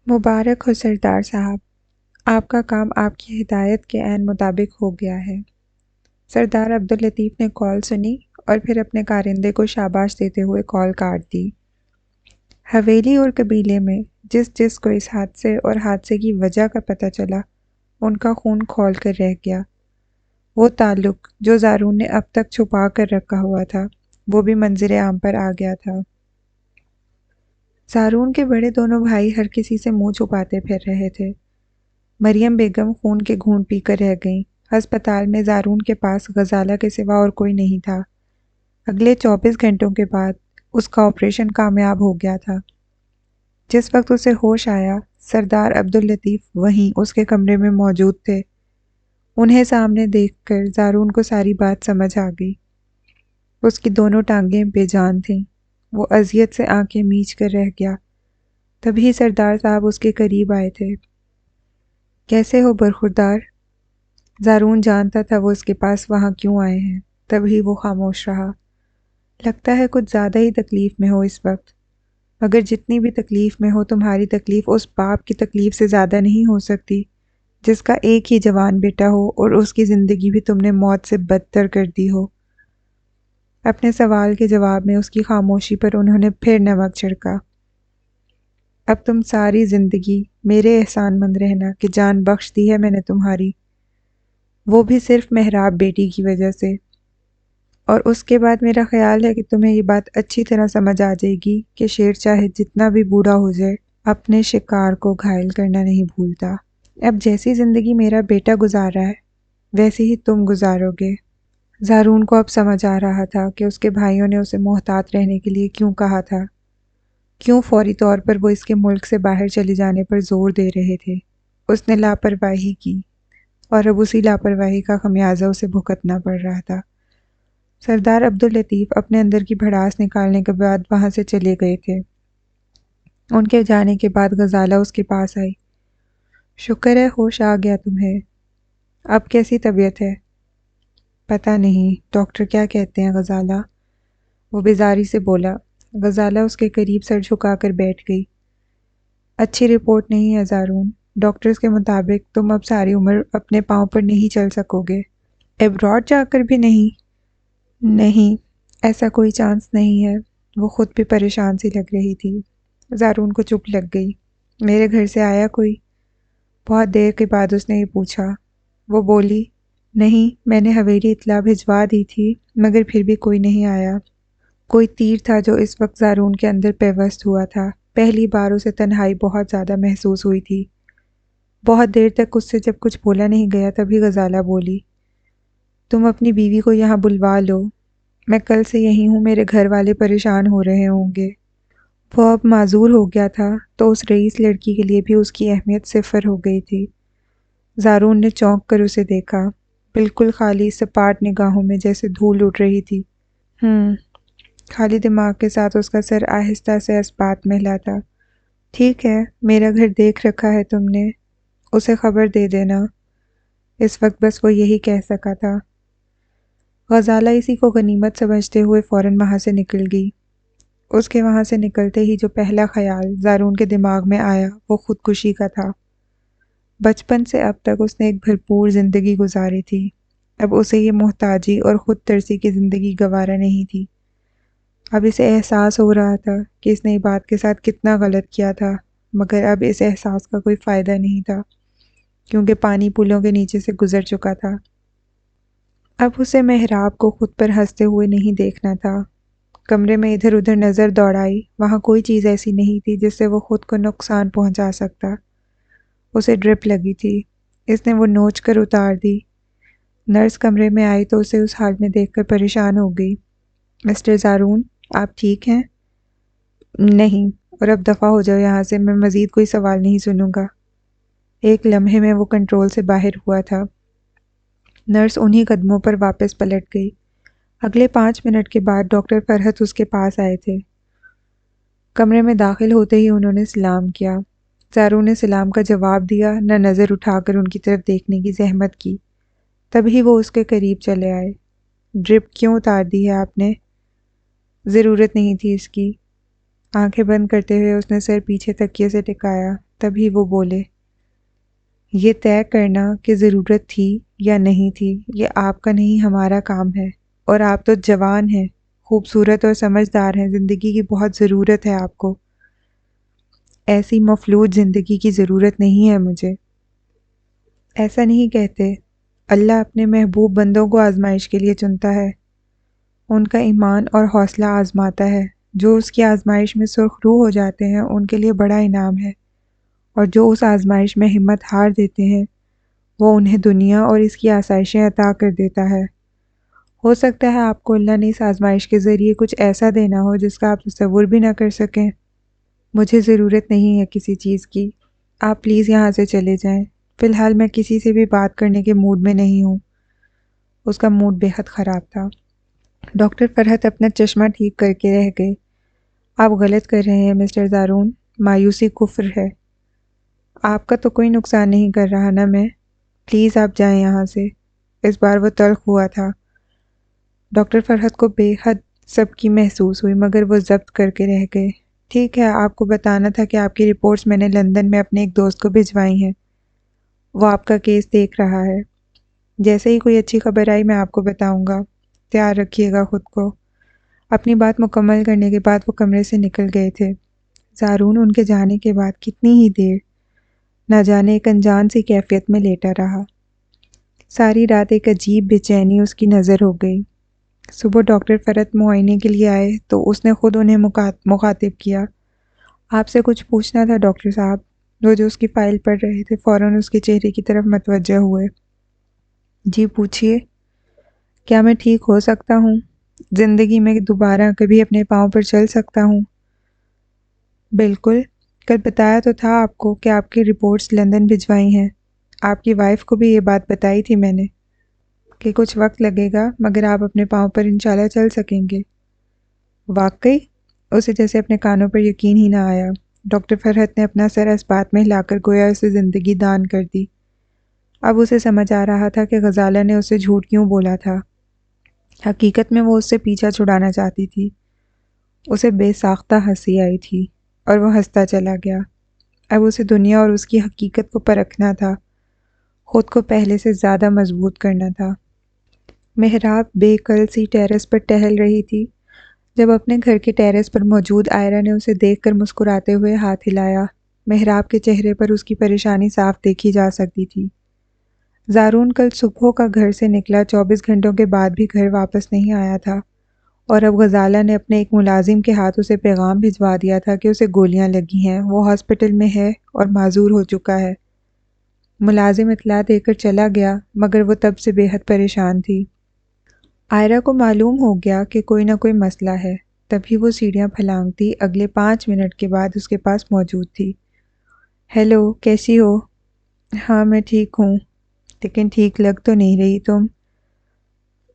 مبارک ہو سردار صاحب، آپ کا کام آپ کی ہدایت کے عین مطابق ہو گیا ہے۔ سردار عبداللطیف نے کال سنی اور پھر اپنے کارندے کو شاباش دیتے ہوئے کال کاٹ دی۔ حویلی اور قبیلے میں جس جس کو اس حادثے اور حادثے کی وجہ کا پتہ چلا، ان کا خون کھول کر رہ گیا۔ وہ تعلق جو زارون نے اب تک چھپا کر رکھا ہوا تھا، وہ بھی منظر عام پر آ گیا تھا۔ زارون کے بڑے دونوں بھائی ہر کسی سے منہ چھپاتے پھر رہے تھے۔ مریم بیگم خون کے گھونٹ پی کر رہ گئیں۔ ہسپتال میں زارون کے پاس غزالہ کے سوا اور کوئی نہیں تھا۔ اگلے 24 گھنٹوں کے بعد اس کا آپریشن کامیاب ہو گیا تھا۔ جس وقت اسے ہوش آیا، سردار عبداللطیف وہیں اس کے کمرے میں موجود تھے۔ انہیں سامنے دیکھ کر زارون کو ساری بات سمجھ آ گئی۔ اس کی دونوں ٹانگیں بے جان تھیں۔ وہ اذیت سے آنکھیں میچ کر رہ گیا۔ تبھی سردار صاحب اس کے قریب آئے تھے۔ کیسے ہو برخوردار؟ زارون جانتا تھا وہ اس کے پاس وہاں کیوں آئے ہیں، تبھی وہ خاموش رہا۔ لگتا ہے کچھ زیادہ ہی تکلیف میں ہو اس وقت، مگر جتنی بھی تکلیف میں ہو، تمہاری تکلیف اس باپ کی تکلیف سے زیادہ نہیں ہو سکتی جس کا ایک ہی جوان بیٹا ہو اور اس کی زندگی بھی تم نے موت سے بدتر کر دی ہو۔ اپنے سوال کے جواب میں اس کی خاموشی پر انہوں نے پھر نمک چھڑکا۔ اب تم ساری زندگی میرے احسان مند رہنا کہ جان بخش دی ہے میں نے تمہاری، وہ بھی صرف محراب بیٹی کی وجہ سے۔ اور اس کے بعد میرا خیال ہے کہ تمہیں یہ بات اچھی طرح سمجھ آ جائے گی کہ شیر چاہے جتنا بھی بوڑھا ہو جائے، اپنے شکار کو گھائل کرنا نہیں بھولتا۔ اب جیسی زندگی میرا بیٹا گزار رہا ہے، ویسے ہی تم گزارو گے۔ زارون کو اب سمجھ آ رہا تھا کہ اس کے بھائیوں نے اسے محتاط رہنے کے لیے کیوں کہا تھا، کیوں فوری طور پر وہ اس کے ملک سے باہر چلے جانے پر زور دے رہے تھے۔ اس نے لاپرواہی کی اور اب اسی لاپرواہی کا خمیازہ اسے بھگتنا پڑ رہا تھا۔ سردار عبداللطیف اپنے اندر کی بھڑاس نکالنے کے بعد وہاں سے چلے گئے تھے۔ ان کے جانے کے بعد غزالہ اس کے پاس آئی۔ شکر ہے ہوش آ گیا تمہیں۔ اب کیسی طبیعت ہے؟ پتہ نہیں، ڈاکٹر کیا کہتے ہیں غزالہ؟ وہ بیزاری سے بولا۔ غزالہ اس کے قریب سر جھکا کر بیٹھ گئی۔ اچھی رپورٹ نہیں ہے زارون، ڈاکٹرز کے مطابق تم اب ساری عمر اپنے پاؤں پر نہیں چل سکو گے۔ ایبراڈ جا کر بھی نہیں؟ نہیں، ایسا کوئی چانس نہیں ہے۔ وہ خود بھی پریشان سی لگ رہی تھی۔ زارون کو چپ لگ گئی۔ میرے گھر سے آیا کوئی؟ بہت دیر کے بعد اس نے یہ پوچھا۔ وہ بولی، نہیں، میں نے حویلی اطلاع بھجوا دی تھی مگر پھر بھی کوئی نہیں آیا۔ کوئی تیر تھا جو اس وقت زارون کے اندر پیوست ہوا تھا۔ پہلی بار اسے تنہائی بہت زیادہ محسوس ہوئی تھی۔ بہت دیر تک اس سے جب کچھ بولا نہیں گیا، تبھی غزالہ بولی، تم اپنی بیوی کو یہاں بلوا لو، میں کل سے یہیں ہوں، میرے گھر والے پریشان ہو رہے ہوں گے۔ وہ اب معذور ہو گیا تھا تو اس رئیس لڑکی کے لیے بھی اس کی اہمیت صفر ہو گئی تھی۔ زارون نے چونک کر اسے دیکھا، بالکل خالی سپاٹ نگاہوں میں جیسے دھول اڑ رہی تھی۔ خالی دماغ کے ساتھ اس کا سر آہستہ سے اسبات میں ہلا تھا۔ ٹھیک ہے، میرا گھر دیکھ رکھا ہے تم نے، اسے خبر دے دینا۔ اس وقت بس وہ یہی کہہ سکا تھا۔ غزالہ اسی کو غنیمت سمجھتے ہوئے فوراً وہاں سے نکل گئی۔ اس کے وہاں سے نکلتے ہی جو پہلا خیال زارون کے دماغ میں آیا وہ خودکشی کا تھا۔ بچپن سے اب تک اس نے ایک بھرپور زندگی گزاری تھی، اب اسے یہ محتاجی اور خود ترسی کی زندگی گوارا نہیں تھی۔ اب اسے احساس ہو رہا تھا کہ اس نے بات کے ساتھ کتنا غلط کیا تھا، مگر اب اس احساس کا کوئی فائدہ نہیں تھا، کیونکہ پانی پلوں کے نیچے سے گزر چکا تھا۔ اب اسے محراب کو خود پر ہنستے ہوئے نہیں دیکھنا تھا۔ کمرے میں ادھر ادھر نظر دوڑائی، وہاں کوئی چیز ایسی نہیں تھی جس سے وہ خود کو نقصان پہنچا سکتا۔ اسے ڈرپ لگی تھی، اس نے وہ نوچ کر اتار دی۔ نرس کمرے میں آئی تو اسے اس حال میں دیکھ کر پریشان ہو گئی۔ مسٹر زارون، آپ ٹھیک ہیں؟ نہیں، اور اب دفع ہو جاؤ یہاں سے، میں مزید کوئی سوال نہیں سنوں گا۔ ایک لمحے میں وہ کنٹرول سے باہر ہوا تھا۔ نرس انہی قدموں پر واپس پلٹ گئی۔ اگلے 5 منٹ کے بعد ڈاکٹر فرحت اس کے پاس آئے تھے۔ کمرے میں داخل ہوتے ہی انہوں نے سلام کیا۔ زارون نے سلام کا جواب دیا، نہ نظر اٹھا کر ان کی طرف دیکھنے کی زحمت کی۔ تبھی وہ اس کے قریب چلے آئے۔ ڈرپ کیوں اتار دی ہے آپ نے؟ ضرورت نہیں تھی اس کی۔ آنکھیں بند کرتے ہوئے اس نے سر پیچھے تکیے سے ٹکایا۔ تبھی وہ بولے، یہ طے کرنا کہ ضرورت تھی یا نہیں تھی یہ آپ کا نہیں ہمارا کام ہے، اور آپ تو جوان ہیں، خوبصورت اور سمجھدار ہیں، زندگی کی بہت ضرورت ہے آپ کو، ایسی مفلوج زندگی کی ضرورت نہیں ہے مجھے۔ ایسا نہیں کہتے، اللہ اپنے محبوب بندوں کو آزمائش کے لیے چنتا ہے، ان کا ایمان اور حوصلہ آزماتا ہے، جو اس کی آزمائش میں سرخ رو ہو جاتے ہیں ان کے لیے بڑا انعام ہے، اور جو اس آزمائش میں ہمت ہار دیتے ہیں وہ انہیں دنیا اور اس کی آسائشیں عطا کر دیتا ہے۔ ہو سکتا ہے آپ کو اللہ نے اس آزمائش کے ذریعے کچھ ایسا دینا ہو جس کا آپ تصور بھی نہ کر سکیں۔ مجھے ضرورت نہیں ہے کسی چیز کی، آپ پلیز یہاں سے چلے جائیں، فی الحال میں کسی سے بھی بات کرنے کے موڈ میں نہیں ہوں۔ اس کا موڈ بے حد خراب تھا۔ ڈاکٹر فرحت اپنا چشمہ ٹھیک کر کے رہ گئے۔ آپ غلط کر رہے ہیں مسٹر زارون، مایوسی کفر ہے۔ آپ کا تو کوئی نقصان نہیں کر رہا نا میں، پلیز آپ جائیں یہاں سے۔ اس بار وہ تلخ ہوا تھا۔ ڈاکٹر فرحت کو بے حد سب کی محسوس ہوئی، مگر وہ ضبط کر کے رہ گئے۔ ٹھیک ہے، آپ کو بتانا تھا کہ آپ کی رپورٹس میں نے لندن میں اپنے ایک دوست کو بھجوائی ہیں، وہ آپ کا کیس دیکھ رہا ہے۔ جیسے ہی کوئی اچھی خبر آئی میں آپ کو بتاؤں گا، تیار رکھیے گا خود کو۔ اپنی بات مکمل کرنے کے بعد وہ کمرے سے نکل گئے تھے۔ زارون ان کے جانے کے بعد کتنی ہی دیر نہ جانے ایک انجان سی کیفیت میں لیٹا رہا۔ ساری رات ایک عجیب بے چینی اس کی نظر ہو گئی۔ صبح ڈاکٹر فرحت معائنے کے لیے آئے تو اس نے خود انہیں مخاطب کیا۔ آپ سے کچھ پوچھنا تھا ڈاکٹر صاحب۔ وہ جو اس کی فائل پڑھ رہے تھے فوراً اس کے چہرے کی طرف متوجہ ہوئے۔ جی پوچھیے۔ کیا میں ٹھیک ہو سکتا ہوں؟ زندگی میں دوبارہ کبھی اپنے پاؤں پر چل سکتا ہوں؟ بالکل، کل بتایا تو تھا آپ کو کہ آپ کی رپورٹس لندن بھجوائی ہیں۔ آپ کی وائف کو بھی یہ بات بتائی تھی میں نے کہ کچھ وقت لگے گا مگر آپ اپنے پاؤں پر انشاءاللہ چل سکیں گے۔ واقعی؟ اسے جیسے اپنے کانوں پر یقین ہی نہ آیا۔ ڈاکٹر فرحت نے اپنا سر اس بات میں ہلا کر گویا اسے زندگی دان کر دی۔ اب اسے سمجھ آ رہا تھا کہ غزالہ نے اسے جھوٹ کیوں بولا تھا۔ حقیقت میں وہ اس سے پیچھا چھڑانا چاہتی تھی۔ اسے بے ساختہ ہنسی آئی تھی اور وہ ہنستا چلا گیا۔ اب اسے دنیا اور اس کی حقیقت کو پرکھنا تھا، خود کو پہلے سے زیادہ مضبوط کرنا تھا۔ محراب بے کل سی ٹیرس پر ٹہل رہی تھی جب اپنے گھر کے ٹیرس پر موجود آئرہ نے اسے دیکھ کر مسکراتے ہوئے ہاتھ ہلایا۔ محراب کے چہرے پر اس کی پریشانی صاف دیکھی جا سکتی تھی۔ زارون کل صبح کا گھر سے نکلا 24 گھنٹوں کے بعد بھی گھر واپس نہیں آیا تھا، اور اب غزالہ نے اپنے ایک ملازم کے ہاتھ اسے پیغام بھجوا دیا تھا کہ اسے گولیاں لگی ہیں، وہ ہاسپٹل میں ہے اور معذور ہو چکا ہے۔ ملازم اطلاع دے کر چلا گیا مگر وہ تب سے بے حد پریشان تھی۔ آئرہ کو معلوم ہو گیا کہ کوئی نہ کوئی مسئلہ ہے، تبھی وہ سیڑھیاں پھلانگتی اگلے 5 منٹ کے بعد اس کے پاس موجود تھی۔ ہیلو، کیسی ہو؟ ہاں میں ٹھیک ہوں، لیکن ٹھیک لگ تو نہیں رہی تم۔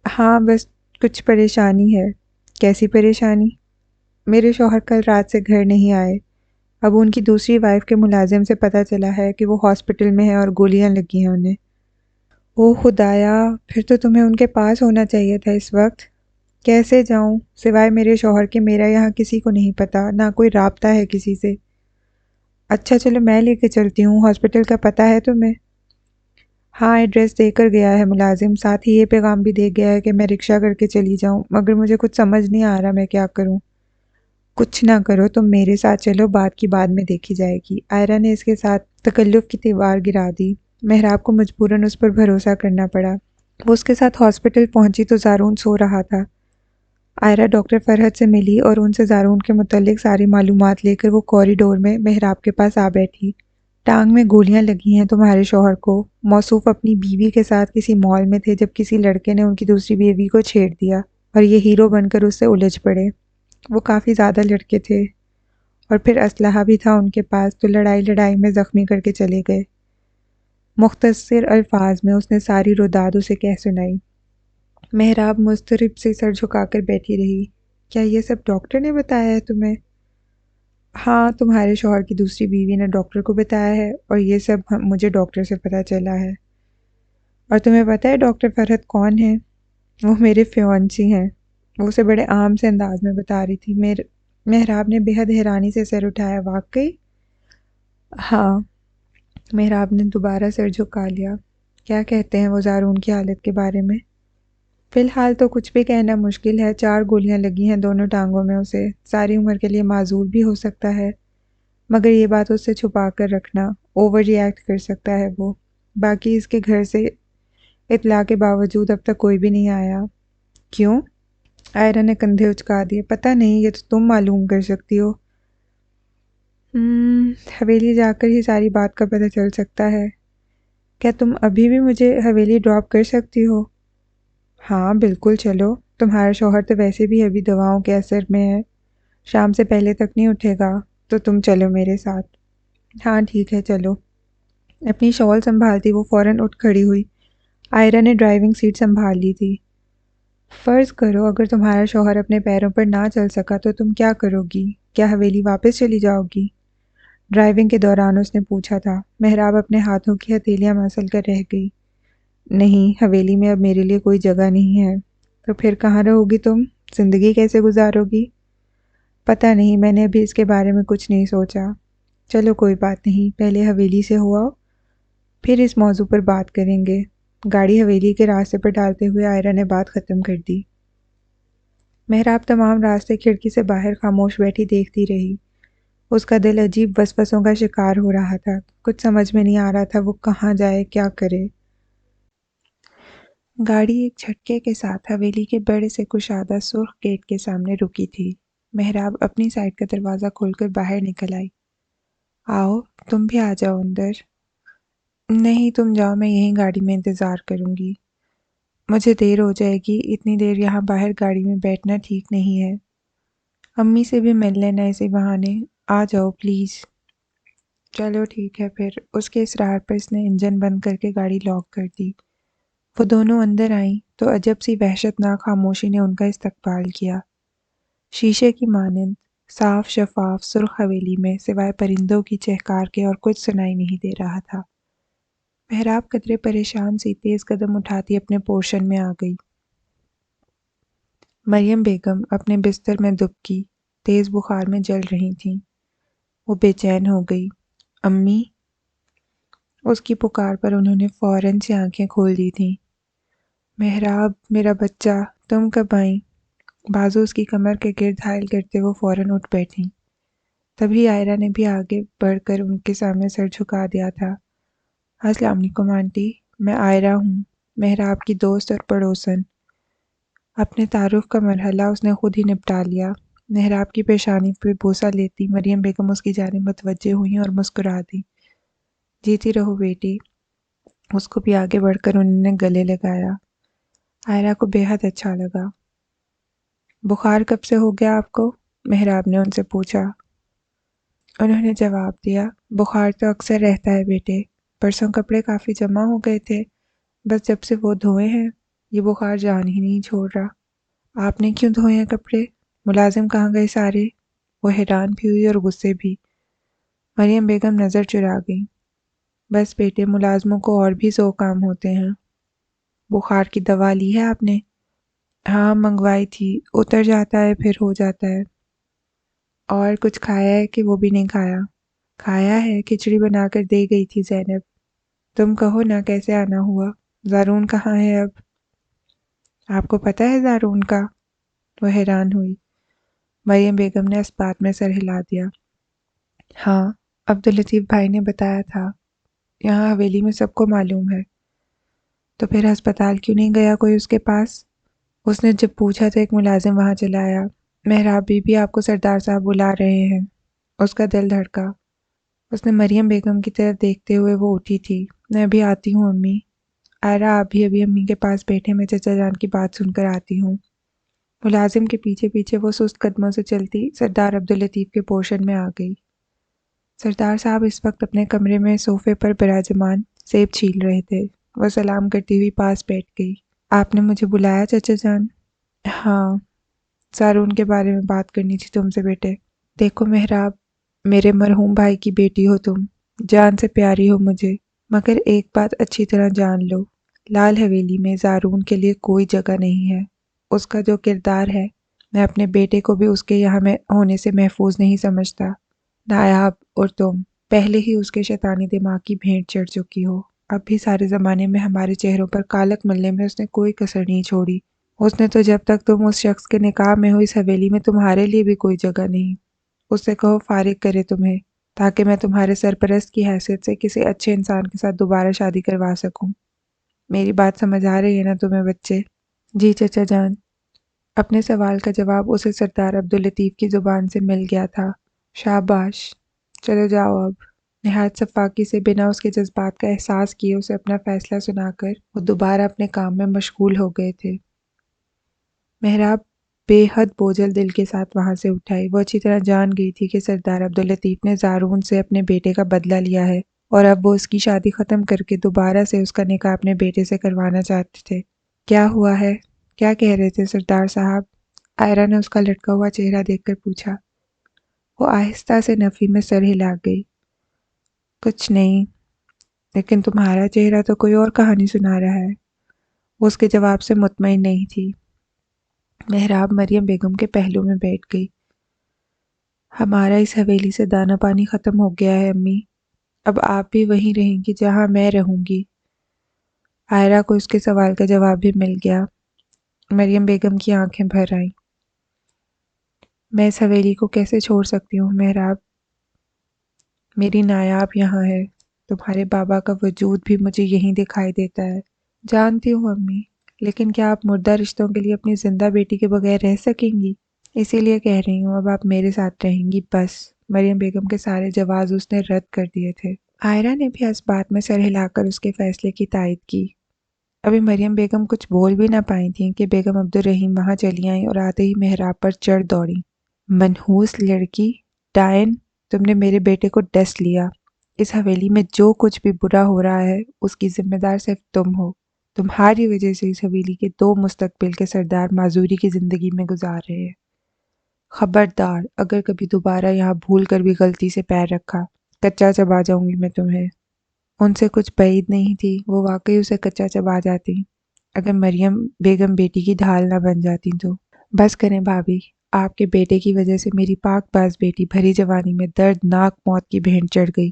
ہاں بس کچھ پریشانی ہے۔ کیسی پریشانی؟ میرے شوہر کل رات سے گھر نہیں آئے۔ اب ان کی دوسری وائف کے ملازم سے پتہ چلا ہے کہ وہ ہاسپٹل میں ہے اور گولیاں لگی ہیں انہیں۔ اوہ خدایا، پھر تو تمہیں ان کے پاس ہونا چاہیے تھا اس وقت۔ کیسے جاؤں؟ سوائے میرے شوہر کے میرا یہاں کسی کو نہیں پتہ، نہ کوئی رابطہ ہے کسی سے۔ اچھا چلو میں لے کے چلتی ہوں، ہاسپٹل کا پتہ ہے تمہیں؟ ہاں ایڈریس دے کر گیا ہے ملازم، ساتھ ہی یہ پیغام بھی دے گیا ہے کہ میں رکشہ کر کے چلی جاؤں، مگر مجھے کچھ سمجھ نہیں آ رہا میں کیا کروں۔ کچھ نہ کرو، تم میرے ساتھ چلو، بات کی بعد میں دیکھی جائے گی۔ آئرہ نے اس کے ساتھ تکلف کی دیوار گرا دی۔ محراب کو مجبوراً اس پر بھروسہ کرنا پڑا۔ وہ اس کے ساتھ ہاسپٹل پہنچی تو زارون سو رہا تھا۔ آئرہ ڈاکٹر فرحت سے ملی اور ان سے زارون کے متعلق ساری معلومات لے کر وہ کوریڈور میں محراب کے پاس آ بیٹھی۔ ٹانگ میں گولیاں لگی ہیں تمہارے شوہر کو۔ موصوف اپنی بیوی کے ساتھ کسی مال میں تھے جب کسی لڑکے نے ان کی دوسری بیوی کو چھیڑ دیا اور یہ ہیرو بن کر اس سے الجھ پڑے۔ وہ کافی زیادہ لڑکے تھے اور پھر اسلحہ بھی تھا ان کے پاس، تو لڑائی میں زخمی کر کے چلے گئے۔ مختصر الفاظ میں اس نے ساری روداد اسے کہہ سنائی۔ محراب مضطرب سے سر جھکا کر بیٹھی رہی۔ کیا یہ سب ڈاکٹر نے بتایا ہے تمہیں؟ ہاں، تمہارے شوہر کی دوسری بیوی نے ڈاکٹر کو بتایا ہے اور یہ سب مجھے ڈاکٹر سے پتہ چلا ہے۔ اور تمہیں پتہ ہے ڈاکٹر فرحت کون ہے؟ وہ میرے فیونسی ہیں۔ وہ اسے بڑے عام سے انداز میں بتا رہی تھی۔ محراب نے بے حد حیرانی سے سر اٹھایا۔ واقعی؟ ہاں، محراب نے دوبارہ سر جھکا لیا۔ کیا کہتے ہیں وہ زارون کی حالت کے بارے میں؟ فی الحال تو کچھ بھی کہنا مشکل ہے، 4 گولیاں لگی ہیں دونوں ٹانگوں میں اسے، ساری عمر کے لیے معزول بھی ہو سکتا ہے، مگر یہ بات اس سے چھپا کر رکھنا، اوور ری ایکٹ کر سکتا ہے وہ۔ باقی اس کے گھر سے اطلاع کے باوجود اب تک کوئی بھی نہیں آیا۔ کیوں؟ آئرا نے کندھے اچکا دیے۔ پتہ نہیں، یہ تو تم معلوم کر سکتی ہو۔ حویلی جا کر ہی ساری بات کا پتہ چل سکتا ہے۔ کیا تم ابھی بھی مجھے حویلی ڈراپ کر سکتی ہو؟ ہاں بالکل، چلو۔ تمہارا شوہر تو ویسے بھی ابھی دواؤں کے اثر میں ہے، شام سے پہلے تک نہیں اٹھے گا، تو تم چلو میرے ساتھ۔ ہاں ٹھیک ہے، چلو۔ اپنی شال سنبھالتی وہ فوراً اٹھ کھڑی ہوئی۔ آئرا نے ڈرائیونگ سیٹ سنبھال لی تھی۔ فرض کرو اگر تمہارا شوہر اپنے پیروں پر نہ چل سکا تو تم کیا کرو گی؟ کیا حویلی واپس چلی جاؤ گی؟ ڈرائیونگ کے دوران اس نے پوچھا تھا۔ محراب اپنے ہاتھوں کی ہتھیلیاں مسل کر رہ گئی۔ نہیں، حویلی میں اب میرے لیے کوئی جگہ نہیں ہے۔ تو پھر کہاں رہو گی تم؟ زندگی کیسے گزارو گی؟ پتہ نہیں، میں نے ابھی اس کے بارے میں کچھ نہیں سوچا۔ چلو کوئی بات نہیں، پہلے حویلی سے ہو آؤ، پھر اس موضوع پر بات کریں گے۔ گاڑی حویلی کے راستے پر ڈالتے ہوئے آئرا نے بات ختم کر دی۔ محراب تمام راستے کھڑکی سے باہر خاموش بیٹھی دیکھتی رہی۔ اس کا دل عجیب وسوسوں کا شکار ہو رہا تھا، کچھ سمجھ میں نہیں آ رہا تھا وہ کہاں جائے، کیا کرے۔ گاڑی ایک جھٹکے کے ساتھ حویلی کے بڑے سے کشادہ سرخ گیٹ کے سامنے رکی تھی۔ محراب اپنی سائیڈ کا دروازہ کھول کر باہر نکل آئی۔ آؤ، تم بھی آ جاؤ اندر۔ نہیں تم جاؤ، میں یہیں گاڑی میں انتظار کروں گی۔ مجھے دیر ہو جائے گی، اتنی دیر یہاں باہر گاڑی میں بیٹھنا ٹھیک نہیں ہے۔ امی سے بھی مل لینا اسی بہانے، آ جاؤ پلیز۔ چلو ٹھیک ہے پھر۔ اس کے اصرار پر اس نے انجن بند کر کے گاڑی لاک کر دی۔ وہ دونوں اندر آئیں تو عجب سی وحشتناک خاموشی نے ان کا استقبال کیا۔ شیشے کی مانند صاف شفاف سرخ حویلی میں سوائے پرندوں کی چہکار کے اور کچھ سنائی نہیں دے رہا تھا۔ محراب قدرے پریشان سی تیز قدم اٹھاتی اپنے پورشن میں آ گئی۔ مریم بیگم اپنے بستر میں دبکی تیز بخار میں جل رہی تھیں۔ وہ بے چین ہو گئی۔ امی؟ اس کی پکار پر انہوں نے فوراً سے آنکھیں کھول دی تھیں۔ محراب میرا بچہ، تم کب آئیں؟ بازو اس کی کمر کے گرد حائل کرتے وہ فوراً اٹھ بیٹھیں۔ تبھی آئرا نے بھی آگے بڑھ کر ان کے سامنے سر جھکا دیا تھا۔ السلام علیکم آنٹی، میں آئرا ہوں، محراب کی دوست اور پڑوسن۔ اپنے تعارف کا مرحلہ اس نے خود ہی نپٹا لیا۔ محراب کی پیشانی پہ بوسہ لیتی مریم بیگم اس کی جانب متوجہ ہوئیں اور مسکرا دیں۔ جیتی رہو بیٹی۔ اس کو بھی آگے بڑھ کر انہوں نے گلے لگایا۔ آئرا کو بے حد اچھا لگا۔ بخار کب سے ہو گیا آپ کو؟ محراب نے ان سے پوچھا۔ انہوں نے جواب دیا، بخار تو اکثر رہتا ہے بیٹے، پرسوں کپڑے کافی جمع ہو گئے تھے، بس جب سے وہ دھوئے ہیں یہ بخار جان ہی نہیں چھوڑ رہا۔ آپ نے کیوں دھوئے ہیں کپڑے؟ ملازم کہاں گئے سارے؟ وہ حیران بھی ہوئی اور غصے بھی۔ مریم بیگم نظر چرا گئیں۔ بس بیٹے، ملازموں کو اور بھی 100 کام ہوتے ہیں۔ بخار کی دوا لی ہے آپ نے؟ ہاں منگوائی تھی، اتر جاتا ہے پھر ہو جاتا ہے۔ اور کچھ کھایا ہے کہ وہ بھی نہیں کھایا؟ کھایا ہے، کھچڑی بنا کر دے گئی تھی زینب۔ تم کہو نا کیسے آنا ہوا؟ زارون کہاں ہے اب؟ آپ کو پتہ ہے زارون کا؟ وہ حیران ہوئی۔ مریم بیگم نے اس بات میں سر ہلا دیا۔ ہاں، عبداللطیف بھائی نے بتایا تھا، یہاں حویلی میں سب کو معلوم ہے۔ تو پھر ہسپتال کیوں نہیں گیا کوئی اس کے پاس؟ اس نے جب پوچھا تو ایک ملازم وہاں چلا آیا۔ محراب بی بی آپ کو سردار صاحب بلا رہے ہیں۔ اس کا دل دھڑکا۔ اس نے مریم بیگم کی طرف دیکھتے ہوئے وہ اٹھی تھی۔ میں ابھی آتی ہوں امی۔ آئرا آپ بھی ابھی امی کے پاس بیٹھے، میں چچا جان کی بات سن کر آتی ہوں۔ ملازم کے پیچھے پیچھے وہ سست قدموں سے چلتی سردار عبداللطیف کے پورشن میں آ گئی۔ سردار صاحب اس وقت اپنے کمرے میں صوفے پر براجمان سیب چھیل رہے تھے۔ وہ سلام کرتی ہوئی پاس بیٹھ گئی۔ آپ نے مجھے بلایا چچا جان؟ ہاں، زارون کے بارے میں بات کرنی تھی تم سے بیٹے۔ دیکھو محراب، میرے مرحوم بھائی کی بیٹی ہو تم، جان سے پیاری ہو مجھے، مگر ایک بات اچھی طرح جان لو، لال حویلی میں زارون کے لیے کوئی جگہ نہیں ہے۔ اس کا جو کردار ہے، میں اپنے بیٹے کو بھی اس کے یہاں میں ہونے سے محفوظ نہیں سمجھتا۔ نایاب اور تم پہلے ہی اس کے شیطانی دماغ کی بھینٹ چڑھ چکی ہو۔ اب بھی سارے زمانے میں ہمارے چہروں پر کالک ملنے میں اس نے کوئی کسر نہیں چھوڑی۔ اس نے تو جب تک تم اس شخص کے نکاح میں ہو اس حویلی میں تمہارے لیے بھی کوئی جگہ نہیں۔ اس سے کہو فارغ کرے تمہیں، تاکہ میں تمہارے سرپرست کی حیثیت سے کسی اچھے انسان کے ساتھ دوبارہ شادی کروا سکوں۔ میری بات سمجھ آ رہی ہے نا تمہیں بچے؟ جی چچا جان۔ اپنے سوال کا جواب اسے سردار عبداللطیف کی زبان سے مل گیا تھا۔ شاباش، چلو جاؤ اب۔ نہایت شفاقی سے بنا اس کے جذبات کا احساس کیے اسے اپنا فیصلہ سنا کر وہ دوبارہ اپنے کام میں مشغول ہو گئے تھے۔ محراب بے حد بوجھل دل کے ساتھ وہاں سے اٹھائی۔ وہ اچھی طرح جان گئی تھی کہ سردار عبداللطیف نے زارون سے اپنے بیٹے کا بدلہ لیا ہے اور اب وہ اس کی شادی ختم کر کے دوبارہ سے اس کا نکاح اپنے بیٹے سے کروانا چاہتے تھے۔ کیا ہوا ہے؟ کیا کہہ رہے تھے سردار صاحب؟ آئرہ نے اس کا لٹکا ہوا چہرہ دیکھ کر پوچھا۔ وہ آہستہ سے نفی میں سر ہلا گئی۔ کچھ نہیں، لیکن تمہارا چہرہ تو کوئی اور کہانی سنا رہا ہے۔ وہ اس کے جواب سے مطمئن نہیں تھی۔ محراب مریم بیگم کے پہلو میں بیٹھ گئی۔ ہمارا اس حویلی سے دانہ پانی ختم ہو گیا ہے امی۔ اب آپ بھی وہیں رہیں گی جہاں میں رہوں گی۔ آئرہ کو اس کے سوال کا جواب بھی مل گیا۔ مریم بیگم کی آنکھیں بھر آئیں۔ میں اس حویلی کو کیسے چھوڑ سکتی ہوں محراب؟ میری نایاب یہاں ہے، تمہارے بابا کا وجود بھی مجھے یہیں دکھائی دیتا ہے۔ جانتی ہوں امی، لیکن کیا آپ مردہ رشتوں کے لیے اپنی زندہ بیٹی کے بغیر رہ سکیں گی؟ اسی لیے کہہ رہی ہوں اب آپ میرے ساتھ رہیں گی بس۔ مریم بیگم کے سارے جواز اس نے رد کر دیے تھے۔ آئرہ نے بھی اس بات میں سر ہلا کر اس کے فیصلے کی تائید کی۔ ابھی مریم بیگم کچھ بول بھی نہ پائی تھیں کہ بیگم عبدالرحیم وہاں چلی آئیں اور آتے ہی محراب پر چڑھ دوڑیں۔ منحوس لڑکی، ڈائن، تم نے میرے بیٹے کو ڈس لیا۔ اس حویلی میں جو کچھ بھی برا ہو رہا ہے اس کی ذمہ دار صرف تم ہو۔ تمہاری وجہ سے اس حویلی کے 2 مستقبل کے سردار معذوری کی زندگی میں گزار رہے ہیں۔ خبردار، اگر کبھی دوبارہ یہاں بھول کر بھی غلطی سے پیر رکھا، کچا چبا جاؤں گی میں تمہیں۔ ان سے کچھ بعید نہیں تھی، وہ واقعی اسے کچا چبا جاتی اگر مریم بیگم بیٹی کی ڈھال نہ بن جاتی تو۔ بس کریں بھابھی، آپ کے بیٹے کی وجہ سے میری پاک باز بیٹی بھری جوانی میں دردناک موت کی بھینٹ چڑھ گئی۔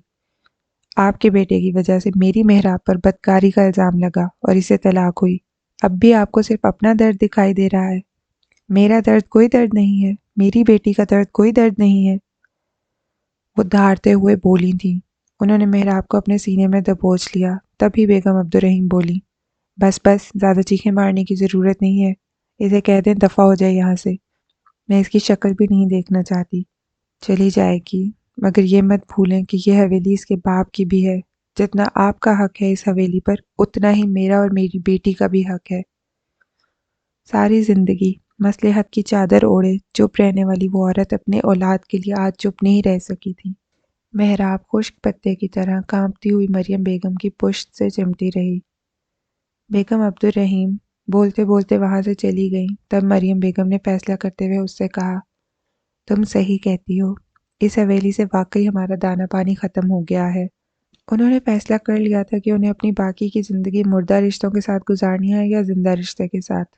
آپ کے بیٹے کی وجہ سے میری محراب پر بدکاری کا الزام لگا اور اسے طلاق ہوئی۔ اب بھی آپ کو صرف اپنا درد دکھائی دے رہا ہے۔ میرا درد کوئی درد نہیں ہے، میری بیٹی کا درد کوئی درد نہیں ہے، وہ دھاڑتے ہوئے بولی تھیں۔ انہوں نے محراب کو اپنے سینے میں دبوچ لیا۔ تبھی بیگم عبدالرحیم بولی، بس بس، زیادہ چیخیں مارنے کی ضرورت نہیں ہے، اسے کہہ دیں دفع ہو جائے یہاں سے، میں اس کی شکل بھی نہیں دیکھنا چاہتی۔ چلی جائے گی، مگر یہ مت بھولیں کہ یہ حویلی اس کے باپ کی بھی ہے۔ جتنا آپ کا حق ہے اس حویلی پر، اتنا ہی میرا اور میری بیٹی کا بھی حق ہے۔ ساری زندگی مصلحت کی چادر اوڑھے چپ رہنے والی وہ عورت اپنے اولاد کے لیے آج چپ نہیں رہ سکی تھی۔ محراب خشک پتے کی طرح کانپتی ہوئی مریم بیگم کی پشت سے چمٹی رہی۔ بیگم عبدالرحیم بولتے بولتے وہاں سے چلی گئیں۔ تب مریم بیگم نے فیصلہ کرتے ہوئے اس سے کہا، تم صحیح کہتی ہو، اس حویلی سے واقعی ہمارا دانہ پانی ختم ہو گیا ہے۔ انہوں نے فیصلہ کر لیا تھا کہ انہیں اپنی باقی کی زندگی مردہ رشتوں کے ساتھ گزارنی ہے یا زندہ رشتے کے ساتھ،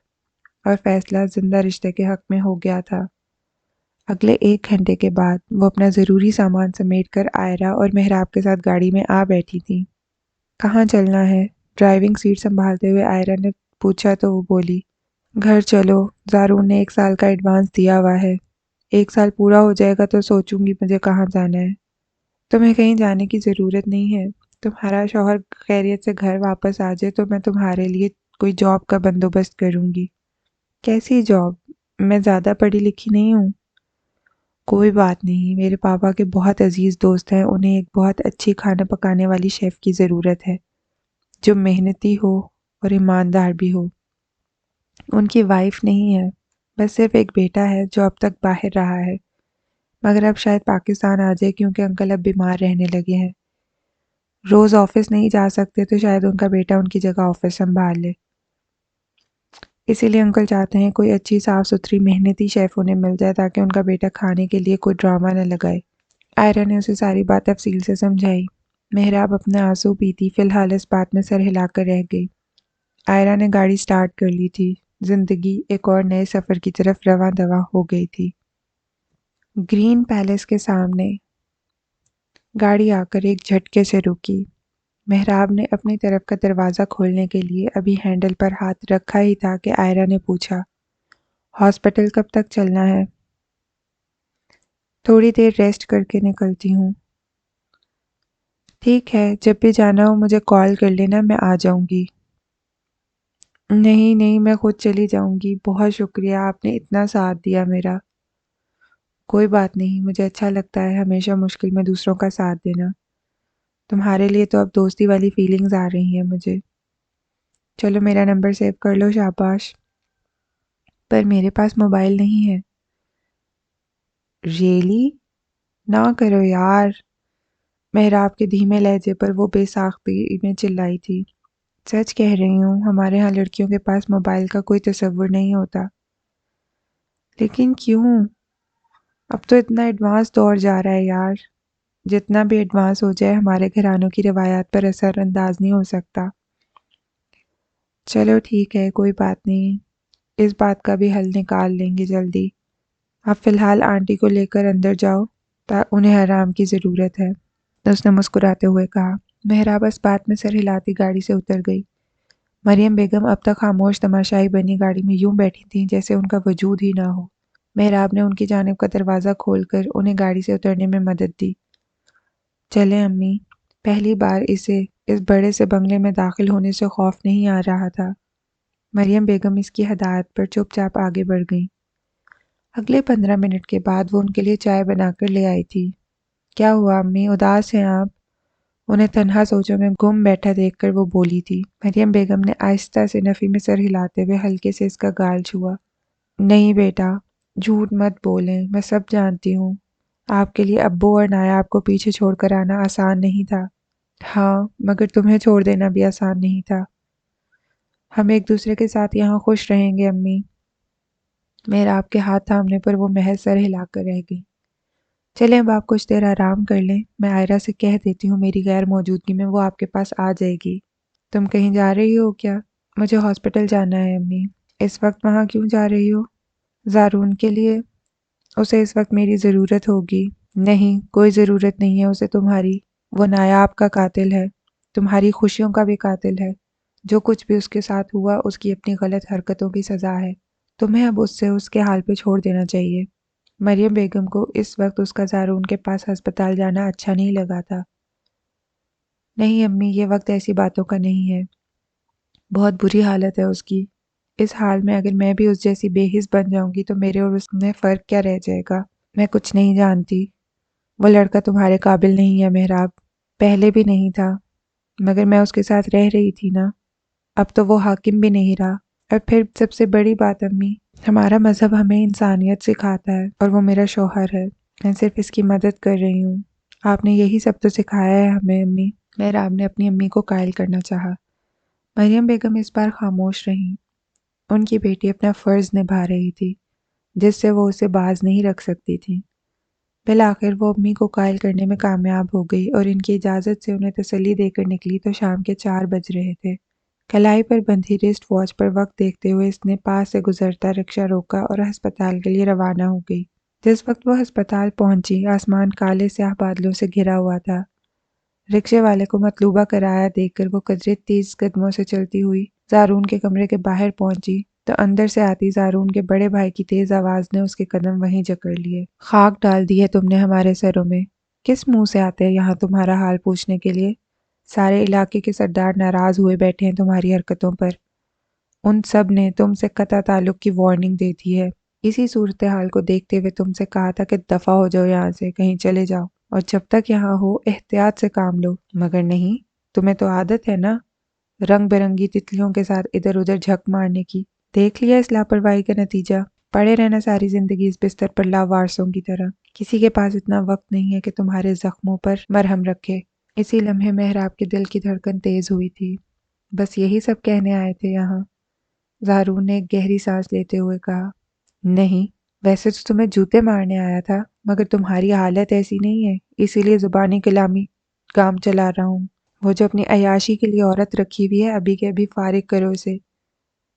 اور فیصلہ زندہ رشتے کے حق میں ہو گیا تھا۔ اگلے 1 گھنٹے کے بعد وہ اپنا ضروری سامان سمیٹ کر آئرہ اور محراب کے ساتھ گاڑی میں آ بیٹھی تھیں۔ کہاں چلنا ہے؟ ڈرائیونگ سیٹ سنبھالتے ہوئے آئرہ نے پوچھا تو وہ بولی، گھر چلو، زارون نے 1 سال کا ایڈوانس دیا ہوا ہے۔ 1 سال پورا ہو جائے گا تو سوچوں گی مجھے کہاں جانا ہے۔ تمہیں کہیں جانے کی ضرورت نہیں ہے۔ تمہارا شوہر خیریت سے گھر واپس آ جائے تو میں تمہارے لیے کوئی جاب کا بندوبست کروں گی۔ کیسی جاب؟ میں زیادہ پڑھی لکھی نہیں ہوں۔ کوئی بات نہیں، میرے پاپا کے بہت عزیز دوست ہیں، انہیں ایک بہت اچھی کھانا پکانے والی شیف کی ضرورت ہے، جو محنتی ہو اور ایماندار بھی ہو۔ ان کی وائف نہیں ہے، بس صرف ایک بیٹا ہے جو اب تک باہر رہا ہے، مگر اب شاید پاکستان آ جائے کیونکہ انکل اب بیمار رہنے لگے ہیں۔ روز آفس نہیں جا سکتے تو شاید ان کا بیٹا ان کی جگہ آفس سنبھال لے۔ اسی لیے انکل چاہتے ہیں کوئی اچھی صاف ستھری محنتی شیف انہیں مل جائے تاکہ ان کا بیٹا کھانے کے لیے کوئی ڈرامہ نہ لگائے۔ آئرہ نے اسے ساری بات تفصیل سے سمجھائی۔ محراب اپنے آنسو پیتی فی الحال اس بات میں سر ہلا کر رہ گئی۔ آئرہ نے گاڑی سٹارٹ کر لی تھی۔ زندگی ایک اور نئے سفر کی طرف رواں دواں ہو گئی تھی۔ گرین پیلس کے سامنے گاڑی آ کر ایک جھٹکے سے رکی۔ محراب نے اپنی طرف کا دروازہ کھولنے کے لیے ابھی ہینڈل پر ہاتھ رکھا ہی تھا کہ آئرہ نے پوچھا، ہاسپٹل کب تک چلنا ہے؟ تھوڑی دیر ریسٹ کر کے نکلتی ہوں۔ ٹھیک ہے، جب بھی جانا ہو مجھے کال کر لینا، میں آ جاؤں گی۔ نہیں نہیں، میں خود چلی جاؤں گی، بہت شکریہ، آپ نے اتنا ساتھ دیا میرا۔ کوئی بات نہیں، مجھے اچھا لگتا ہے ہمیشہ مشکل میں دوسروں کا ساتھ دینا۔ تمہارے لیے تو اب دوستی والی فیلنگز آ رہی ہیں مجھے۔ چلو میرا نمبر سیو کر لو، شاباش۔ پر میرے پاس موبائل نہیں ہے۔ ریئلی؟ نہ کرو یار۔ محراب کے دھیمے لہجے پر وہ بے ساختگی میں چلائی تھی۔ سچ کہہ رہی ہوں، ہمارے ہاں لڑکیوں کے پاس موبائل کا کوئی تصور نہیں ہوتا۔ لیکن کیوں؟ اب تو اتنا ایڈوانس دور جا رہا ہے یار، جتنا بھی ایڈوانس ہو جائے ہمارے گھرانوں کی روایات پر اثر انداز نہیں ہو سکتا۔ چلو ٹھیک ہے، کوئی بات نہیں، اس بات کا بھی حل نکال لیں گے جلدی۔ آپ فی الحال آنٹی کو لے کر اندر جاؤ، انہیں آرام کی ضرورت ہے، اس نے مسکراتے ہوئے کہا۔ محراب اس بات میں سر ہلاتی گاڑی سے اتر گئی۔ مریم بیگم اب تک خاموش تماشائی بنی گاڑی میں یوں بیٹھی تھیں جیسے ان کا وجود ہی نہ ہو۔ محراب نے ان کی جانب کا دروازہ کھول کر انہیں گاڑی سے اترنے میں مدد دی۔ چلیں امی۔ پہلی بار اسے اس بڑے سے بنگلے میں داخل ہونے سے خوف نہیں آ رہا تھا۔ مریم بیگم اس کی ہدایت پر چپ چاپ آگے بڑھ گئیں۔ اگلے 15 منٹ کے بعد وہ ان کے لیے چائے بنا کر لے آئی تھی۔ کیا ہوا امی، اداس ہیں آپ؟ انہیں تنہا سوچوں میں گم بیٹھا دیکھ کر وہ بولی تھی۔ مریم بیگم نے آہستہ سے نفی میں سر ہلاتے ہوئے ہلکے سے اس کا گال چھوا۔ نہیں بیٹا، جھوٹ مت بولیں، میں سب جانتی ہوں۔ آپ کے لیے ابو اور نایاب کو پیچھے چھوڑ کر آنا آسان نہیں تھا۔ ہاں، مگر تمہیں چھوڑ دینا بھی آسان نہیں تھا۔ ہم ایک دوسرے کے ساتھ یہاں خوش رہیں گے امی۔ محراب کے ہاتھ تھامنے پر وہ محض سر ہلا کر رہ گئی۔ چلیں اب آپ کچھ دیر آرام کر لیں، میں آئرہ سے کہہ دیتی ہوں میری غیر موجودگی میں وہ آپ کے پاس آ جائے گی۔ تم کہیں جا رہی ہو کیا؟ مجھے ہاسپٹل جانا ہے امی۔ اس وقت وہاں کیوں جا رہی ہو؟ زارون کے لیے، اسے اس وقت میری ضرورت ہوگی۔ نہیں، کوئی ضرورت نہیں ہے اسے تمہاری، وہ نایاب کا قاتل ہے، تمہاری خوشیوں کا بھی قاتل ہے۔ جو کچھ بھی اس کے ساتھ ہوا اس کی اپنی غلط حرکتوں کی سزا ہے۔ تمہیں اب اس سے اس کے حال پہ چھوڑ دینا چاہیے۔ مریم بیگم کو اس وقت اس کا زارون کے پاس ہسپتال جانا اچھا نہیں لگا تھا۔ نہیں امی، یہ وقت ایسی باتوں کا نہیں ہے، بہت بری حالت ہے اس کی۔ اس حال میں اگر میں بھی اس جیسی بے حس بن جاؤں گی تو میرے اور اس میں فرق کیا رہ جائے گا؟ میں کچھ نہیں جانتی۔ وہ لڑکا تمہارے قابل نہیں ہے محراب، پہلے بھی نہیں تھا، مگر میں اس کے ساتھ رہ رہی تھی نا، اب تو وہ حاکم بھی نہیں رہا۔ اور پھر سب سے بڑی بات امی، ہمارا مذہب ہمیں انسانیت سکھاتا ہے اور وہ میرا شوہر ہے، میں صرف اس کی مدد کر رہی ہوں۔ آپ نے یہی سب تو سکھایا ہے ہمیں امی۔ محراب نے اپنی امی کو قائل کرنا چاہا۔ مریم بیگم اس بار خاموش رہیں۔ ان کی بیٹی اپنا فرض نبھا رہی تھی جس سے وہ اسے باز نہیں رکھ سکتی تھی۔ بالآخر وہ امی کو قائل کرنے میں کامیاب ہو گئی اور ان کی اجازت سے انہیں تسلی دے کر نکلی تو شام کے 4 بج رہے تھے۔ کلائی پر بندھی رسٹ واچ پر وقت دیکھتے ہوئے اس نے پاس سے گزرتا رکشہ روکا اور ہسپتال کے لیے روانہ ہو گئی۔ جس وقت وہ ہسپتال پہنچی آسمان کالے سیاہ بادلوں سے گھرا ہوا تھا۔ رکشے والے کو مطلوبہ کرایہ دے کر وہ قدرے تیز قدموں سے چلتی ہوئی زارون کے کمرے کے باہر پہنچی تو اندر سے آتی زارون کے بڑے بھائی کی تیز آواز نے اس کے قدم وہیں جکڑ لیے۔ خاک ڈال دی ہے تم نے ہمارے سروں میں، کس منہ سے آتے ہیں یہاں تمہارا حال پوچھنے کے لیے؟ سارے علاقے کے سردار ناراض ہوئے بیٹھے ہیں تمہاری حرکتوں پر، ان سب نے تم سے قطع تعلق کی وارننگ دے دی ہے۔ اسی صورتحال کو دیکھتے ہوئے تم سے کہا تھا کہ دفع ہو جاؤ یہاں سے، کہیں چلے جاؤ، اور جب تک یہاں ہو احتیاط سے کام لو، مگر نہیں، تمہیں تو عادت ہے نا رنگ برنگی تتلیوں کے ساتھ ادھر ادھر جھک مارنے کی۔ دیکھ لیا اس لاپرواہی کا نتیجہ، پڑے رہنا ساری زندگی اس بستر پر لاوارثوں کی طرح۔ کسی کے پاس اتنا وقت نہیں ہے کہ تمہارے زخموں پر مرہم رکھے۔ اسی لمحے محراب کے دل کی دھڑکن تیز ہوئی تھی۔ بس یہی سب کہنے آئے تھے یہاں؟ زارون نے ایک گہری سانس لیتے ہوئے کہا۔ نہیں، ویسے تو تمہیں جوتے مارنے آیا تھا، مگر تمہاری حالت ایسی نہیں ہے، اسی لیے زبانی کلامی کام چلا رہا ہوں۔ وہ جو اپنی عیاشی کے لیے عورت رکھی ہوئی ہے ابھی کے ابھی فارغ کرو اسے،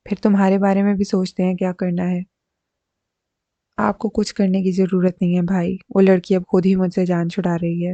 پھر تمہارے بارے میں بھی سوچتے ہیں کیا کرنا ہے۔ آپ کو کچھ کرنے کی ضرورت نہیں ہے بھائی، وہ لڑکی اب خود ہی مجھ سے جان چھڑا رہی ہے۔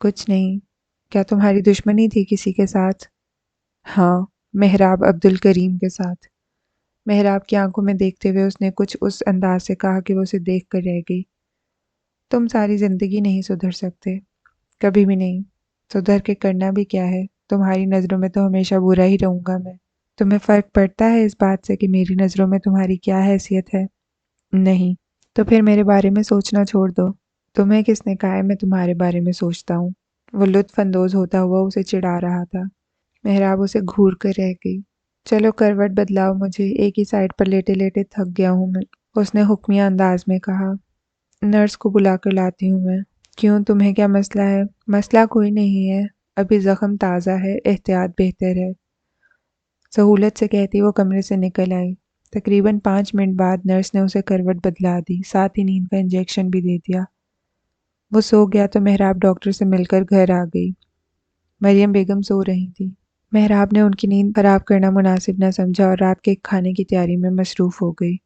کچھ نہیں. کیا تمہاری دشمنی تھی کسی کے ساتھ؟ ہاں، محراب عبد الکریم کے ساتھ. محراب کی آنکھوں میں دیکھتے ہوئے اس نے کچھ اس انداز سے کہا کہ وہ اسے دیکھ کر رہ گئی. تم ساری زندگی نہیں سدھر سکتے، کبھی بھی نہیں. سدھر کے کرنا بھی کیا ہے؟ تمہاری نظروں میں تو ہمیشہ برا ہی رہوں گا میں. تمہیں فرق پڑتا ہے اس بات سے کہ میری نظروں میں تمہاری کیا حیثیت ہے؟ نہیں. تو پھر میرے بارے میں سوچنا چھوڑ دو. تمہیں کس نے کہا ہے میں تمہارے بارے میں سوچتا ہوں؟ وہ لطف اندوز ہوتا ہوا اسے چڑھا رہا تھا. محراب اسے گھور کر رہ گئی. چلو کروٹ بدلاؤ، مجھے ایک ہی سائڈ پر لیٹے لیٹے تھک گیا ہوں میں، اس نے حکمیہ انداز میں کہا. نرس کو بلا کر لاتی ہوں میں. کیوں، تمہیں کیا مسئلہ ہے؟ مسئلہ کوئی نہیں ہے، ابھی زخم تازہ ہے، احتیاط بہتر ہے. سہولت سے کہتی وہ کمرے سے نکل آئی. تقریباً 5 منٹ بعد نرس نے اسے کروٹ بدلا دی، ساتھ ہی نیند کا انجیکشن بھی دے دیا. وہ سو گیا تو محراب ڈاکٹر سے مل کر گھر آ گئی. مریم بیگم سو رہی تھی. محراب نے ان کی نیند خراب کرنا مناسب نہ سمجھا اور رات کے کھانے کی تیاری میں مصروف ہو گئی.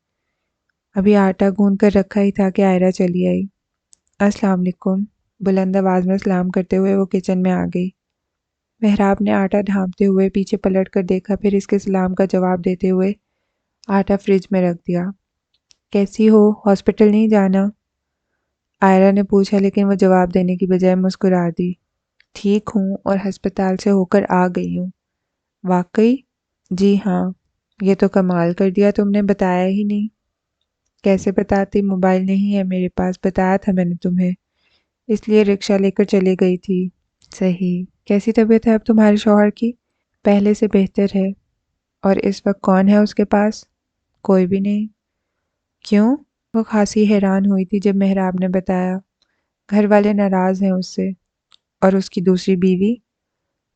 ابھی آٹا گوندھ کر رکھا ہی تھا کہ آئرہ چلی آئی. السلام علیکم. بلند آواز میں سلام کرتے ہوئے وہ کچن میں آ گئی. محراب نے آٹا ڈھانپتے ہوئے پیچھے پلٹ کر دیکھا، پھر اس کے سلام کا جواب دیتے ہوئے آٹا فریج میں رکھ دیا. کیسی ہو، ہاسپٹل نہیں جانا؟ آئرہ نے پوچھا، لیکن وہ جواب دینے کی بجائے مسکرا دی. ٹھیک ہوں اور ہسپتال سے ہو کر آ گئی ہوں. واقعی؟ جی ہاں. یہ تو کمال کر دیا تم نے، بتایا ہی نہیں. کیسے بتاتی، موبائل نہیں ہے میرے پاس، بتایا تھا میں نے تمہیں، اس لیے رکشہ لے کر چلی گئی تھی. صحیح. کیسی طبیعت ہے اب تمہارے شوہر کی؟ پہلے سے بہتر ہے. اور اس وقت کون ہے اس کے پاس؟ کوئی بھی نہیں. کیوں؟ وہ خاصی حیران ہوئی تھی جب محراب نے بتایا. گھر والے ناراض ہیں اس سے. اور اس کی دوسری بیوی؟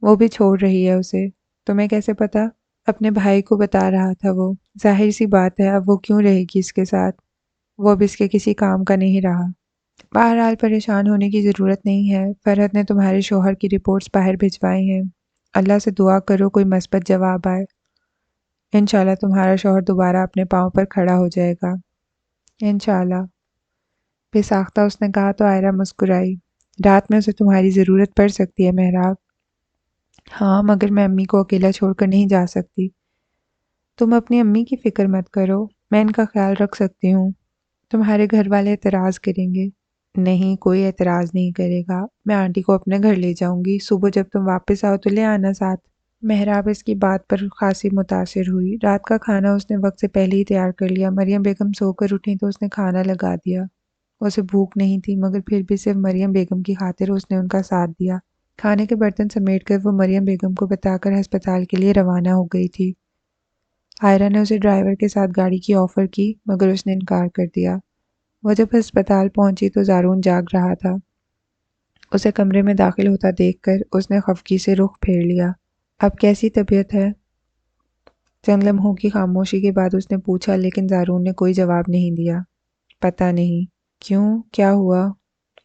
وہ بھی چھوڑ رہی ہے اسے. تمہیں کیسے پتا؟ اپنے بھائی کو بتا رہا تھا وہ. ظاہر سی بات ہے، اب وہ کیوں رہے گی اس کے ساتھ؟ وہ اب اس کے کسی کام کا نہیں رہا. بہرحال پریشان ہونے کی ضرورت نہیں ہے، فرحت نے تمہارے شوہر کی رپورٹس باہر بھجوائی ہیں. اللہ سے دعا کرو کوئی مثبت جواب آئے. انشاءاللہ تمہارا شوہر دوبارہ اپنے پاؤں پر کھڑا ہو جائے گا. انشاءاللہ. بے ساختہ اس نے کہا تو آئرہ مسکرائی. رات میں اسے تمہاری ضرورت پڑ سکتی ہے محراب. ہاں، مگر میں امی کو اکیلا چھوڑ کر نہیں جا سکتی. تم اپنی امی کی فکر مت کرو، میں ان کا خیال رکھ سکتی ہوں. تمہارے گھر والے اعتراض کریں گے. نہیں، کوئی اعتراض نہیں کرے گا. میں آنٹی کو اپنے گھر لے جاؤں گی، صبح جب تم واپس آؤ تو لے آنا ساتھ. محراب اس کی بات پر خاصی متاثر ہوئی. رات کا کھانا اس نے وقت سے پہلے ہی تیار کر لیا. مریم بیگم سو کر اٹھیں تو اس نے کھانا لگا دیا. اسے بھوک نہیں تھی، مگر پھر بھی صرف مریم بیگم کی خاطر اس نے ان کا ساتھ دیا. کھانے کے برتن سمیٹ کر وہ مریم بیگم کو بتا کر ہسپتال کے لیے روانہ ہو گئی تھی. آئرہ نے اسے ڈرائیور کے ساتھ گاڑی کی آفر کی، مگر اس نے انکار کر دیا. وہ جب ہسپتال پہنچی تو زارون جاگ رہا تھا. اسے کمرے میں داخل ہوتا دیکھ کر اس نے خفگی سے رخ پھیر لیا. اب کیسی طبیعت ہے؟ چند لمحوں کی خاموشی کے بعد اس نے پوچھا، لیکن زارون نے کوئی جواب نہیں دیا. پتہ نہیں. کیوں، کیا ہوا؟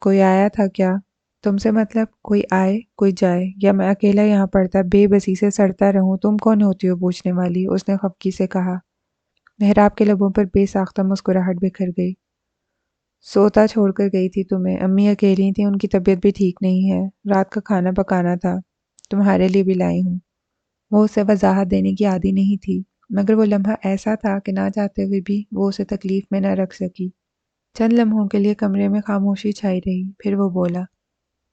کوئی آیا تھا کیا؟ تم سے مطلب؟ کوئی آئے کوئی جائے، یا میں اکیلا یہاں پڑتا بے بسی سے سڑتا رہوں؟ تم کون ہوتی ہو پوچھنے والی؟ اس نے خفگی سے کہا. محراب کے لبوں پر بے ساختہ مسکراہٹ بکھر گئی. سوتا چھوڑ کر گئی تھی تمہیں، امی اکیلی تھیں، ان کی طبیعت بھی ٹھیک نہیں ہے، رات کا کھانا پکانا تھا، تمہارے لیے بھی لائی ہوں. وہ اسے وضاحت دینے کی عادی نہیں تھی، مگر وہ لمحہ ایسا تھا کہ نہ چاہتے ہوئے بھی وہ اسے تکلیف میں نہ رکھ سکی. چند لمحوں کے لیے کمرے میں خاموشی چھائی رہی، پھر وہ بولا.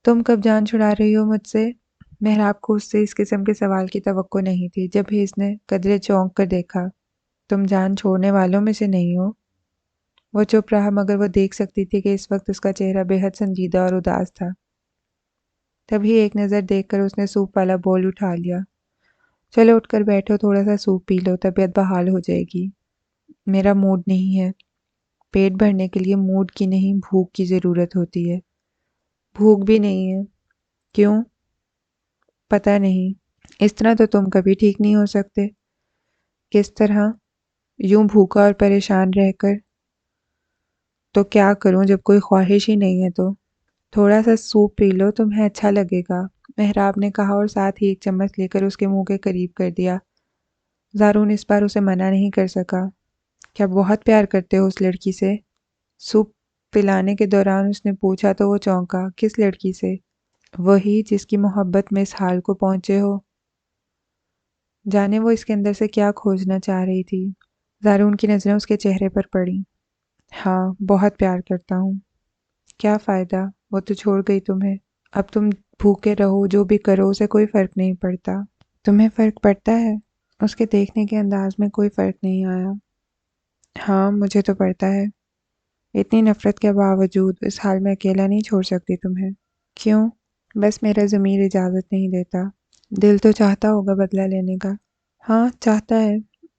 تم کب جان چھڑا رہی ہو مجھ سے؟ محراب کو اس سے اس قسم کے سوال کی توقع نہیں تھی، جب ہی اس نے قدرے چونک کر دیکھا. تم جان چھوڑنے والوں میں سے نہیں ہو؟ وہ چپ رہا، مگر وہ دیکھ سکتی تھی کہ اس وقت اس کا چہرہ بے حد سنجیدہ اور اداس تھا. تبھی ایک نظر دیکھ کر اس نے سوپ والا بول اٹھا لیا. چلو اٹھ کر بیٹھو، تھوڑا سا سوپ پی لو، طبیعت بحال ہو جائے گی. میرا موڈ نہیں ہے. پیٹ بھرنے کے لیے موڈ کی نہیں، بھوک کی ضرورت ہوتی ہے. بھوک بھی نہیں ہے. کیوں؟ پتہ نہیں. اس طرح تو تم کبھی ٹھیک نہیں ہو سکتے. کس طرح؟ یوں بھوکا اور پریشان رہ کر. تو کیا کروں جب کوئی خواہش ہی نہیں ہے تو؟ تھوڑا سا سوپ پی لو، تمہیں اچھا لگے گا، محراب نے کہا اور ساتھ ہی ایک چمچ لے کر اس کے منہ کے قریب کر دیا. زارون اس بار اسے منع نہیں کر سکا. کیا بہت پیار کرتے ہو اس لڑکی سے؟ سوپ پلانے کے دوران اس نے پوچھا تو وہ چونکا. کس لڑکی سے؟ وہی جس کی محبت میں اس حال کو پہنچے ہو۔ جانے وہ اس کے اندر سے کیا کھوجنا چاہ رہی تھی۔ زارون کی نظریں اس کے چہرے پر پڑیں۔ ہاں، بہت پیار کرتا ہوں۔ کیا فائدہ، وہ تو چھوڑ گئی تمہیں۔ اب تم بھوکے رہو، جو بھی کرو، اسے کوئی فرق نہیں پڑتا۔ تمہیں فرق پڑتا ہے؟ اس کے دیکھنے کے انداز میں کوئی فرق نہیں آیا۔ ہاں، مجھے تو پڑتا ہے۔ اتنی نفرت کے باوجود اس حال میں اکیلا نہیں چھوڑ سکتی تمہیں۔ کیوں؟ بس میرا ضمیر اجازت نہیں دیتا۔ دل تو چاہتا ہوگا بدلہ لینے کا۔ ہاں، چاہتا ہے،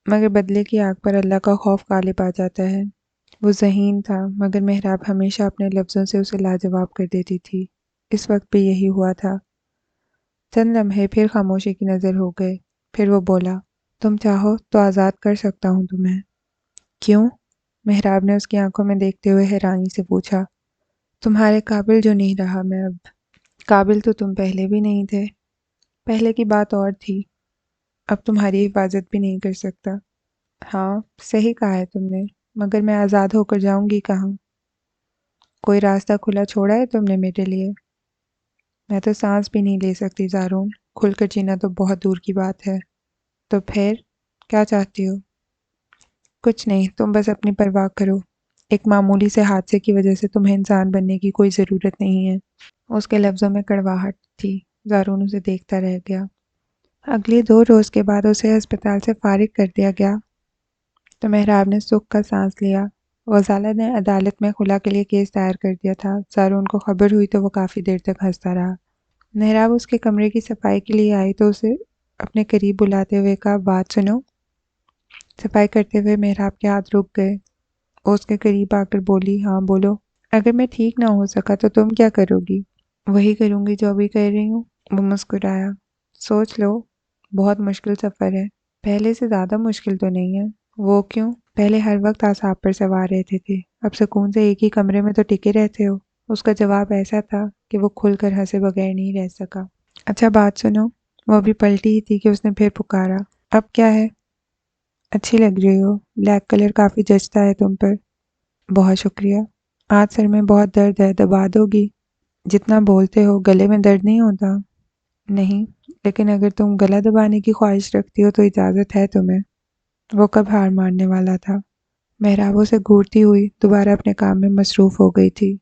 مگر بدلے کی آگ پر اللہ کا خوف غالب آ جاتا ہے۔ وہ ذہین تھا، مگر محراب ہمیشہ اپنے لفظوں سے اسے لاجواب کر دیتی تھی۔ اس وقت بھی یہی ہوا تھا۔ چند لمحے پھر خاموشی کی نظر ہو گئے، پھر وہ بولا، تم چاہو تو آزاد کر سکتا ہوں تمہیں۔ کیوں؟ محراب نے اس کی آنکھوں میں دیکھتے ہوئے حیرانی سے پوچھا۔ تمہارے قابل جو نہیں رہا میں اب۔ قابل تو تم پہلے بھی نہیں تھے۔ پہلے کی بات اور تھی، اب تمہاری حفاظت بھی نہیں کر سکتا۔ ہاں، صحیح کہا ہے تم نے، مگر میں آزاد ہو کر جاؤں گی کہاں؟ کوئی راستہ کھلا چھوڑا ہے تم نے میرے لیے؟ میں تو سانس بھی نہیں لے سکتی زارون، کھل کر جینا تو بہت دور کی بات ہے۔ تو پھر کیا چاہتی ہو؟ کچھ نہیں، تم بس اپنی پرواہ کرو۔ ایک معمولی سے حادثے کی وجہ سے تمہیں انسان بننے کی کوئی ضرورت نہیں ہے۔ اس کے لفظوں میں کڑواہٹ تھی۔ زارون اسے دیکھتا رہ گیا۔ اگلے 2 روز کے بعد اسے ہسپتال سے فارغ کر دیا گیا تو محراب نے سکھ کا سانس لیا۔ غزالہ نے عدالت میں خلا کے لیے کیس دائر کر دیا تھا۔ زارون کو خبر ہوئی تو وہ کافی دیر تک ہنستا رہا۔ محراب اس کے کمرے کی صفائی کے لیے آئی تو اسے اپنے قریب بلاتے ہوئے کہا، بات سنو۔ صفائی کرتے ہوئے محراب کے ہاتھ رک گئے۔ وہ اس کے قریب آ کر بولی، ہاں بولو۔ اگر میں ٹھیک نہ ہو سکا تو تم کیا کرو گی؟ وہی کروں گی جو ابھی کر رہی ہوں۔ وہ مسکرایا۔ سوچ لو، بہت مشکل سفر ہے۔ پہلے سے زیادہ مشکل تو نہیں ہے۔ وہ کیوں؟ پہلے ہر وقت اعصاب پر سوار رہتے تھے، اب سکون سے ایک ہی کمرے میں تو ٹکے رہتے ہو۔ اس کا جواب ایسا تھا کہ وہ کھل کر ہنسے بغیر نہیں رہ سکا۔ اچھا بات سنو۔ وہ ابھی پلٹی ہی تھی کہ اس نے پھر پکارا، اب کیا ہے؟ اچھی لگ رہی ہو، بلیک کلر کافی جچتا ہے تم پر۔ بہت شکریہ۔ آج سر میں بہت درد ہے، دبا دو گی؟ جتنا بولتے ہو، گلے میں درد نہیں ہوتا؟ نہیں، لیکن اگر تم گلا دبانے کی خواہش رکھتی ہو تو اجازت ہے تمہیں۔ وہ کب ہار ماننے والا تھا؟ محراب اسے گھورتی ہوئی دوبارہ اپنے کام میں مصروف ہو گئی تھی۔